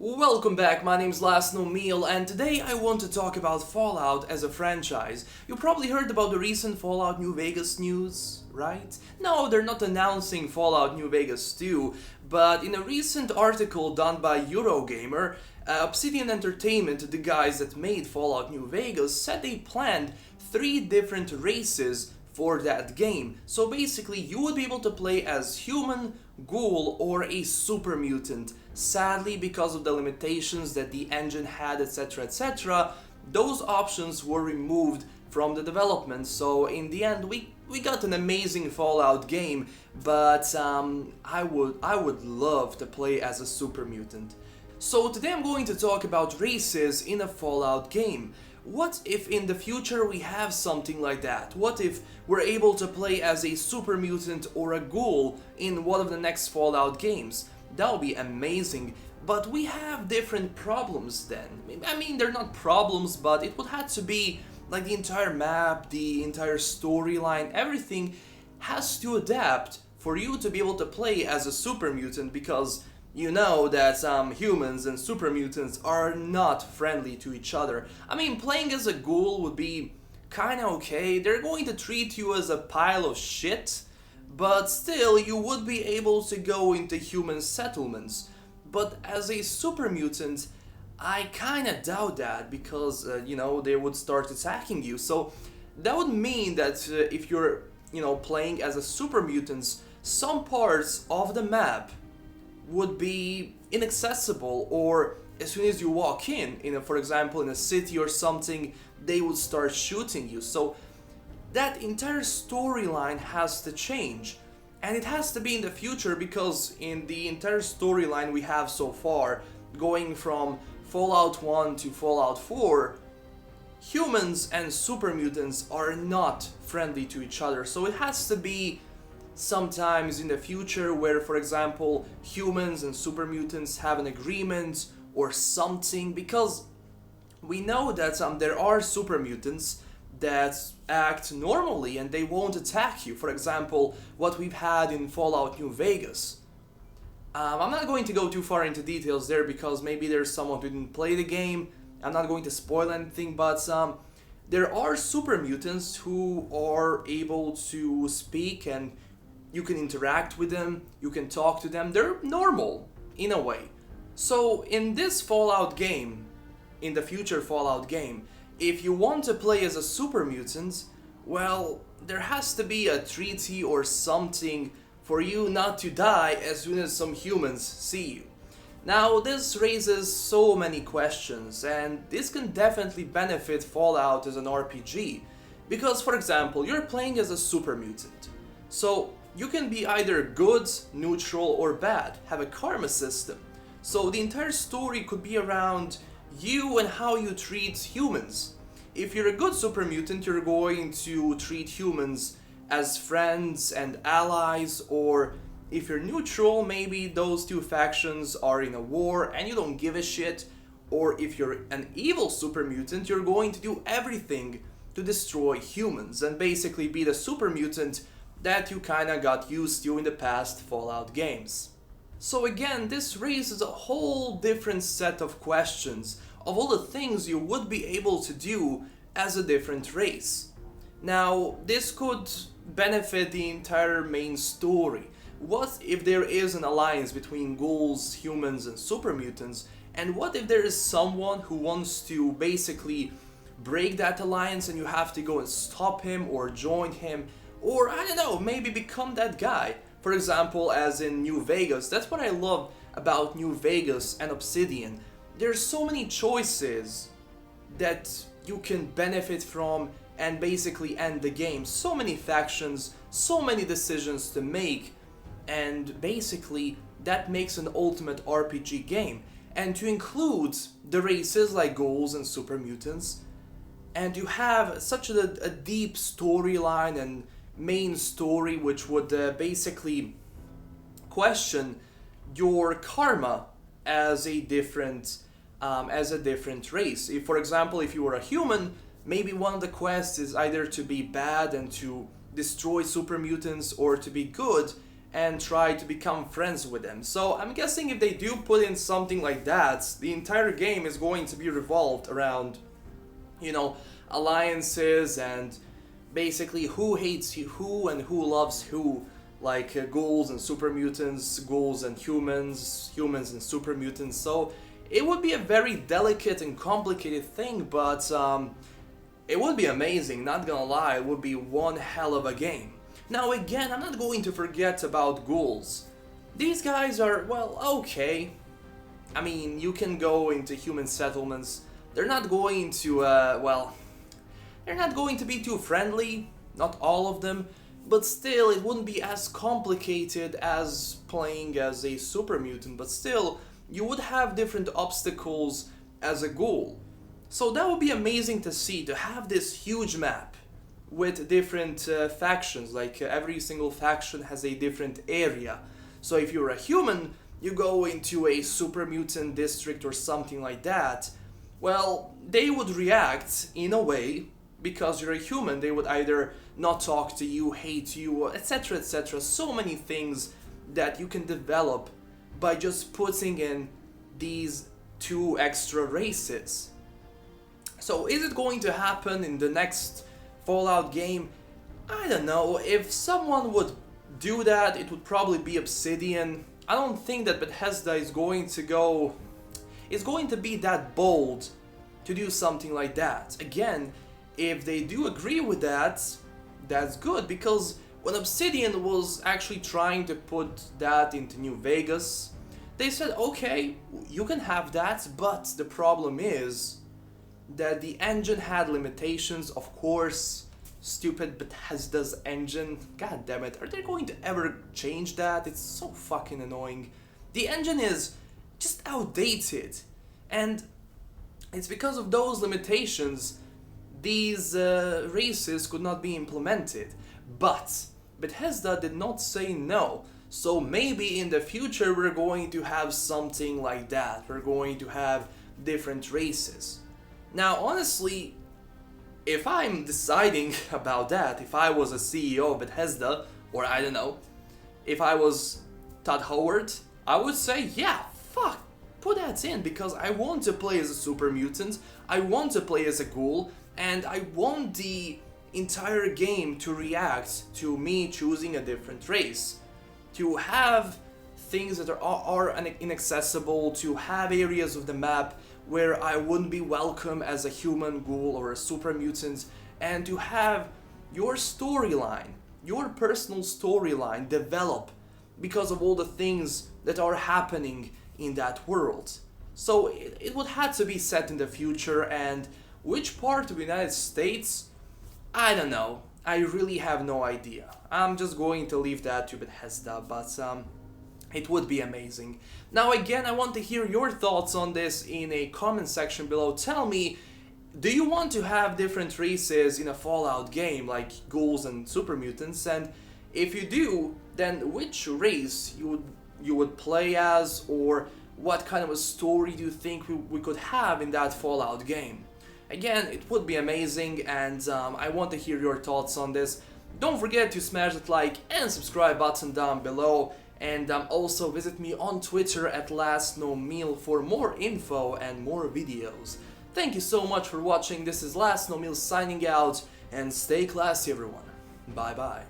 Welcome back, my name's LastKnownMeal, and today I want to talk about Fallout as a franchise. You probably heard about the recent Fallout New Vegas news, right? No, they're not announcing Fallout New Vegas 2, but in a recent article done by Eurogamer, Obsidian Entertainment, the guys that made Fallout New Vegas, said they planned 3 different races for that game. So basically, you would be able to play as human, ghoul, or a super mutant. Sadly, because of the limitations that the engine had, etc., etc., those options were removed from the development. So in the end, we got an amazing Fallout game, but I would love to play as a super mutant. So today I'm going to talk about races in a Fallout game. What if in the future we have something like that? What if we're able to play as a super mutant or a ghoul in one of the next Fallout games? That would be amazing, but we have different problems then. I mean, they're not problems, but it would have to be like the entire map, the entire storyline, everything has to adapt for you to be able to play as a super mutant, because you know that humans and super mutants are not friendly to each other. I mean, playing as a ghoul would be kinda okay. They're going to treat you as a pile of shit, but still you would be able to go into human settlements. But as a super mutant, I kinda doubt that, because, they would start attacking you. So that would mean that if you're, playing as a super mutant, some parts of the map would be inaccessible, or as soon as you walk for example, in a city or something, they would start shooting you. So that entire storyline has to change, and it has to be in the future, because in the entire storyline we have so far, going from Fallout 1 to Fallout 4, humans and super mutants are not friendly to each other. So it has to be sometimes in the future where, for example, humans and super mutants have an agreement or something, because we know that there are super mutants that act normally and they won't attack you. For example, what we've had in Fallout New Vegas. I'm not going to go too far into details there, because maybe there's someone who didn't play the game. I'm not going to spoil anything, but there are super mutants who are able to speak, and you can interact with them, you can talk to them, they're normal, in a way. So in this Fallout game, in the future Fallout game, if you want to play as a super mutant, well, there has to be a treaty or something for you not to die as soon as some humans see you. Now, this raises so many questions, and this can definitely benefit Fallout as an RPG, because, for example, you're playing as a super mutant. So you can be either good, neutral, or bad, have a karma system. So the entire story could be around you and how you treat humans. If you're a good super mutant, you're going to treat humans as friends and allies, or if you're neutral, maybe those two factions are in a war and you don't give a shit. Or if you're an evil super mutant, you're going to do everything to destroy humans and basically be the super mutant that you kinda got used to in the past Fallout games. So again, this raises a whole different set of questions of all the things you would be able to do as a different race. Now, this could benefit the entire main story. What if there is an alliance between ghouls, humans, and super mutants? And what if there is someone who wants to basically break that alliance and you have to go and stop him or join him? Or, I don't know, maybe become that guy. For example, as in New Vegas. That's what I love about New Vegas and Obsidian. There's so many choices that you can benefit from and basically end the game. So many factions, so many decisions to make, and basically that makes an ultimate RPG game. And to include the races like ghouls and super mutants, and you have such a deep storyline and main story, which would basically question your karma as a different race. If, for example, if you were a human, maybe one of the quests is either to be bad and to destroy super mutants, or to be good and try to become friends with them. So I'm guessing if they do put in something like that, the entire game is going to be revolved around, you know, alliances and basically who hates who and who loves who, like ghouls and super mutants, ghouls and humans, humans and super mutants. So it would be a very delicate and complicated thing, but it would be amazing, not gonna lie, it would be one hell of a game. Now again, I'm not going to forget about ghouls. These guys are, well, okay. I mean, you can go into human settlements. They're not going to, they're not going to be too friendly, not all of them, but still it wouldn't be as complicated as playing as a super mutant, but still, you would have different obstacles as a ghoul. So that would be amazing to see, to have this huge map with different factions, like every single faction has a different area. So if you're a human, you go into a super mutant district or something like that, well, they would react in a way, because you're a human, they would either not talk to you, hate you, etc, etc. So many things that you can develop by just putting in these two extra races. So is it going to happen in the next Fallout game? I don't know. If someone would do that, it would probably be Obsidian. I don't think that Bethesda is going to be that bold to do something like that. Again, if they do agree with that, that's good, because when Obsidian was actually trying to put that into New Vegas, they said, okay, you can have that, but the problem is that the engine had limitations, of course. Stupid Bethesda's engine. God damn it, are they going to ever change that? It's so fucking annoying. The engine is just outdated, and it's because of those limitations these races could not be implemented. But Bethesda did not say no. So maybe in the future we're going to have something like that. We're going to have different races. Now, honestly, if I'm deciding about that, if I was a CEO of Bethesda, or I don't know, if I was Todd Howard, I would say, yeah, fuck, put that in, because I want to play as a super mutant, I want to play as a ghoul, and I want the entire game to react to me choosing a different race. To have things that are inaccessible, to have areas of the map where I wouldn't be welcome as a human ghoul or a super mutant, and to have your storyline, your personal storyline develop because of all the things that are happening in that world. So it would have to be set in the future, and which part of the United States? I don't know. I really have no idea. I'm just going to leave that to Bethesda, but it would be amazing. Now again, I want to hear your thoughts on this in a comment section below. Tell me, do you want to have different races in a Fallout game, like ghouls and super mutants? And if you do, then which race you would play as, or what kind of a story do you think we could have in that Fallout game? Again, it would be amazing, and I want to hear your thoughts on this. Don't forget to smash that like and subscribe button down below, and also visit me on Twitter at LastKnownMeal for more info and more videos. Thank you so much for watching. This is LastKnownMeal signing out, and stay classy everyone. Bye bye.